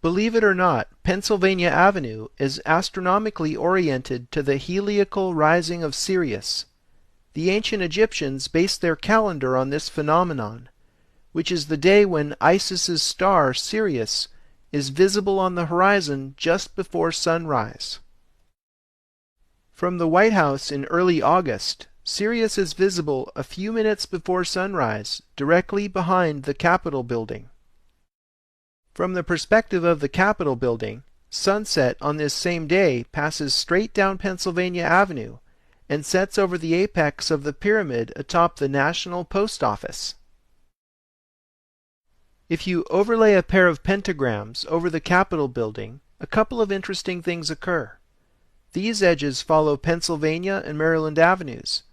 Believe it or not, Pennsylvania Avenue is astronomically oriented to the heliacal rising of Sirius. The ancient Egyptians based their calendar on this phenomenon, which is the day when Isis's star Sirius is visible on the horizon just before sunrise. From the White House in early August, Sirius is visible a few minutes before sunrise, directly behind the Capitol building. From the perspective of the Capitol building, sunset on this same day passes straight down Pennsylvania Avenue and sets over the apex of the pyramid atop the National Post Office. If you overlay a pair of pentagrams over the Capitol building, a couple of interesting things occur. These edges follow Pennsylvania and Maryland Avenues,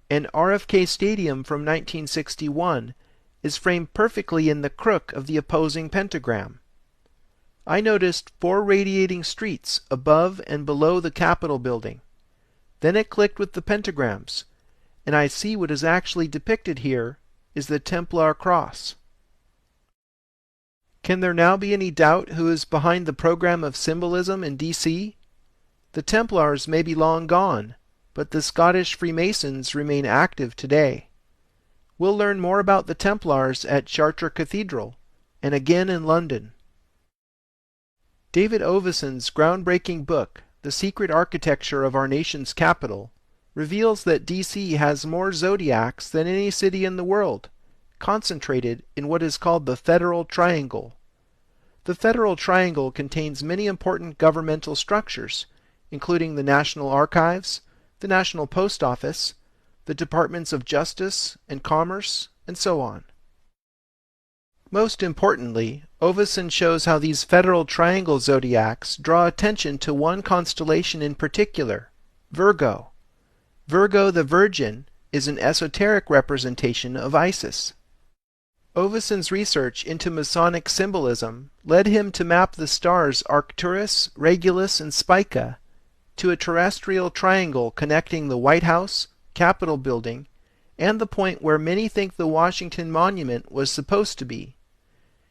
and RFK Stadium from 1961 is framed perfectly in the crook of the opposing pentagram. I noticed 4 radiating streets above and below the Capitol building. Then it clicked with the pentagrams, and I see what is actually depicted here is the Templar cross. Can there now be any doubt who is behind the program of symbolism in D.C.? The Templars may be long gone, but the Scottish Freemasons remain active today. We'll learn more about the Templars at Chartres Cathedral, and again in London. David Oveson's groundbreaking book, The Secret Architecture of Our Nation's Capital, reveals that D.C. has more zodiacs than any city in the world, concentrated in what is called the Federal Triangle. The Federal Triangle contains many important governmental structures, including the National Archives, the National Post Office, the Departments of Justice and Commerce, and so on. Most importantly, Oveson shows how these Federal Triangle zodiacs draw attention to one constellation in particular, Virgo. Virgo the Virgin is an esoteric representation of Isis. Oveson's research into Masonic symbolism led him to map the stars Arcturus, Regulus, and Spica to a terrestrial triangle connecting the White House, Capitol building, and the point where many think the Washington Monument was supposed to be.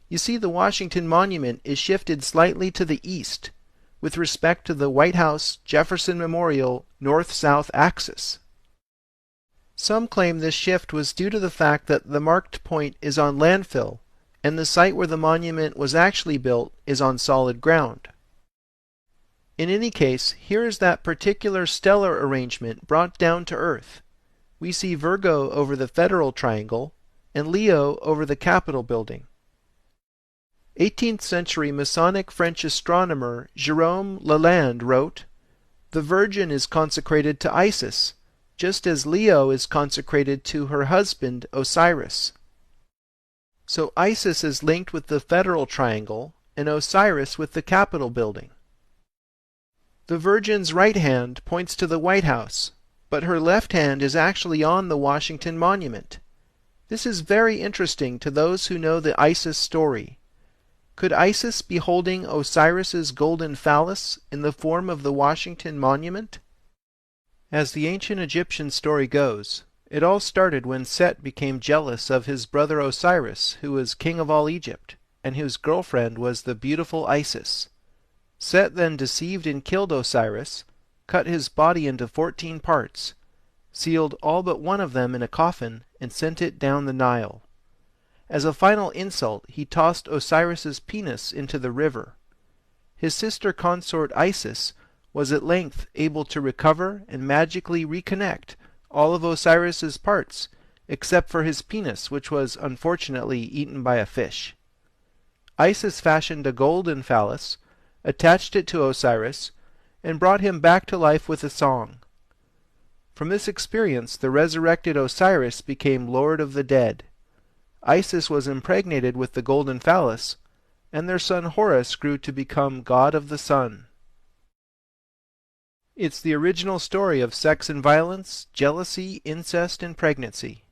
You see, the Washington Monument is shifted slightly to the east with respect to the White House Jefferson Memorial north-south axis. Some claim this shift was due to the fact that the marked point is on landfill, and the site where the monument was actually built is on solid ground. In any case, here is that particular stellar arrangement brought down to Earth. We see Virgo over the Federal Triangle and Leo over the Capitol building. 18th century Masonic French astronomer Jérôme Lalande wrote, "The Virgin is consecrated to Isis, just as Leo is consecrated to her husband Osiris." So Isis is linked with the Federal Triangle and Osiris with the Capitol building. The Virgin's right hand points to the White House, but her left hand is actually on the Washington Monument. This is very interesting to those who know the Isis story. Could Isis be holding Osiris's golden phallus in the form of the Washington Monument? As the ancient Egyptian story goes, it all started when Set became jealous of his brother Osiris, who was king of all Egypt, and whose girlfriend was the beautiful Isis. Set then deceived and killed Osiris, cut his body into 14 parts, sealed all but one of them in a coffin, and sent it down the Nile. As a final insult, he tossed Osiris's penis into the river. His sister consort Isis was at length able to recover and magically reconnect all of Osiris's parts, except for his penis, which was unfortunately eaten by a fish. Isis fashioned a golden phallus, attached it to Osiris, and brought him back to life with a song. From this experience, the resurrected Osiris became Lord of the Dead. Isis was impregnated with the golden phallus, and their son Horus grew to become god of the sun. It's the original story of sex and violence, jealousy, incest, and pregnancy.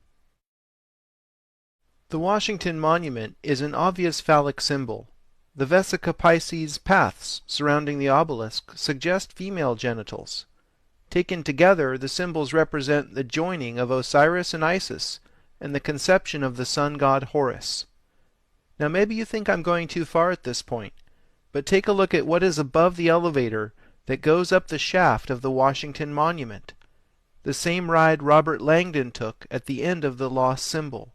The Washington Monument is an obvious phallic symbol. The Vesica Pisces paths surrounding the obelisk suggest female genitals. Taken together, the symbols represent the joining of Osiris and Isis and the conception of the sun god Horus. Now maybe you think I'm going too far at this point, but take a look at what is above the elevator that goes up the shaft of the Washington Monument, the same ride Robert Langdon took at the end of the lost symbol.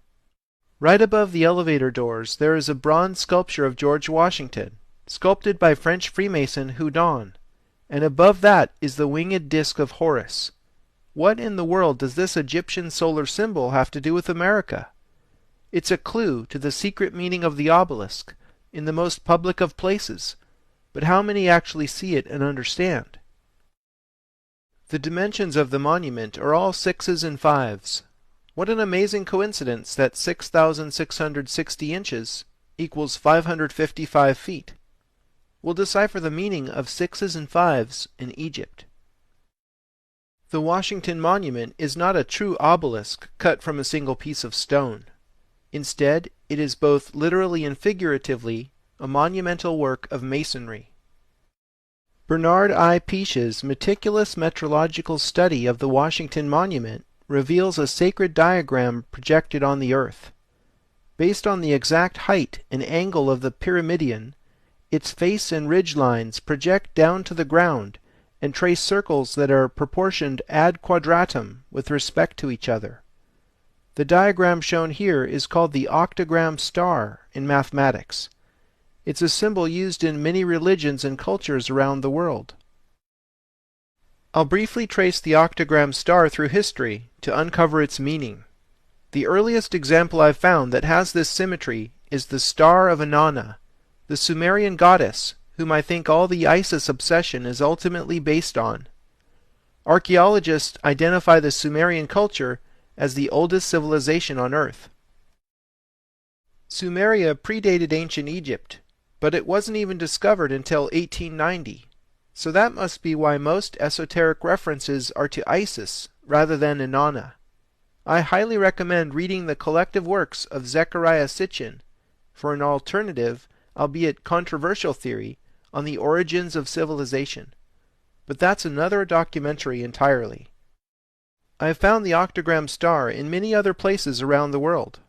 Right above the elevator doors there is a bronze sculpture of George Washington, sculpted by French Freemason Houdon, and above that is the winged disc of Horus. What in the world does this Egyptian solar symbol have to do with America? It's a clue to the secret meaning of the obelisk, in the most public of places, but how many actually see it and understand? The dimensions of the monument are all 6s and 5s. What an amazing coincidence that 6,660 inches equals 555 feet. We'll decipher the meaning of 6s and 5s in Egypt. The Washington Monument is not a true obelisk cut from a single piece of stone. Instead, it is both literally and figuratively a monumental work of masonry. Bernard I. Peache's meticulous metrological study of the Washington Monument reveals a sacred diagram projected on the earth. Based on the exact height and angle of the pyramidion, its face and ridge lines project down to the ground and trace circles that are proportioned ad quadratum with respect to each other. The diagram shown here is called the octagram star in mathematics. It's a symbol used in many religions and cultures around the world. I'll briefly trace the octagram star through history to uncover its meaning. The earliest example I've found that has this symmetry is the Star of Inanna, the Sumerian goddess whom I think all the Isis obsession is ultimately based on. Archaeologists identify the Sumerian culture as the oldest civilization on Earth. Sumeria predated ancient Egypt, but it wasn't even discovered until 1890, so that must be why most esoteric references are to Isis rather than Inanna. I highly recommend reading the collective works of Zecharia Sitchin for an alternative, albeit controversial theory on the origins of civilization. But that's another documentary entirely. I have found the octagram star in many other places around the world.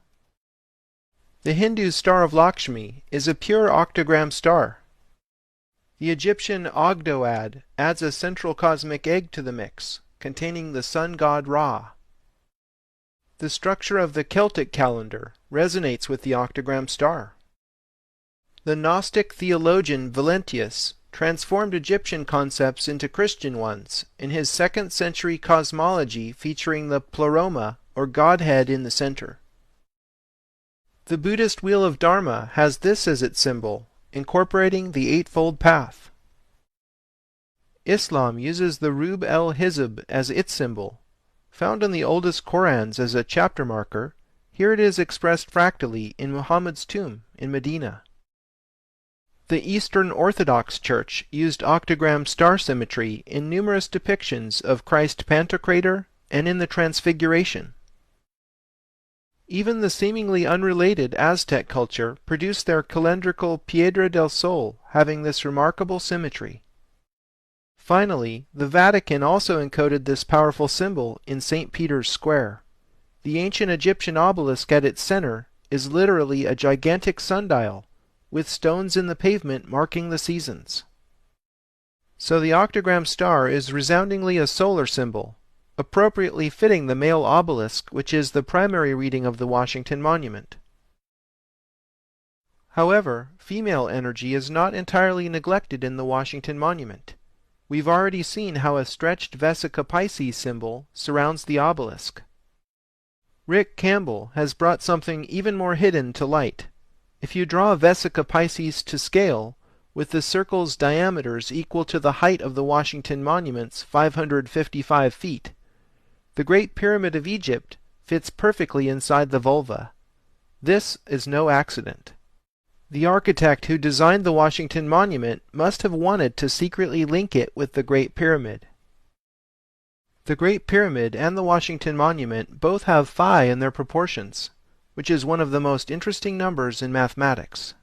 The Hindu Star of Lakshmi is a pure octagram star. The Egyptian Ogdoad adds a central cosmic egg to the mix, containing the sun god Ra. The structure of the Celtic calendar resonates with the octagram star. The Gnostic theologian Valentius transformed Egyptian concepts into Christian ones in his 2nd century cosmology featuring the pleroma, or Godhead, in the center. The Buddhist Wheel of Dharma has this as its symbol, incorporating the Eightfold Path. Islam uses the Rub el-Hizb as its symbol. Found in the oldest Korans as a chapter marker, here it is expressed fractally in Muhammad's tomb in Medina. The Eastern Orthodox Church used octagram star symmetry in numerous depictions of Christ Pantocrator and in the Transfiguration. Even the seemingly unrelated Aztec culture produced their calendrical Piedra del Sol having this remarkable symmetry. Finally, the Vatican also encoded this powerful symbol in St. Peter's Square. The ancient Egyptian obelisk at its center is literally a gigantic sundial, with stones in the pavement marking the seasons. So the octagram star is resoundingly a solar symbol, appropriately fitting the male obelisk, which is the primary reading of the Washington Monument. However, female energy is not entirely neglected in the Washington Monument. We've already seen how a stretched Vesica Pisces symbol surrounds the obelisk. Rick Campbell has brought something even more hidden to light. If you draw a Vesica Pisces to scale, with the circle's diameters equal to the height of the Washington Monument's 555 feet, the Great Pyramid of Egypt fits perfectly inside the vulva. This is no accident. The architect who designed the Washington Monument must have wanted to secretly link it with the Great Pyramid. The Great Pyramid and the Washington Monument both have phi in their proportions, which is one of the most interesting numbers in mathematics.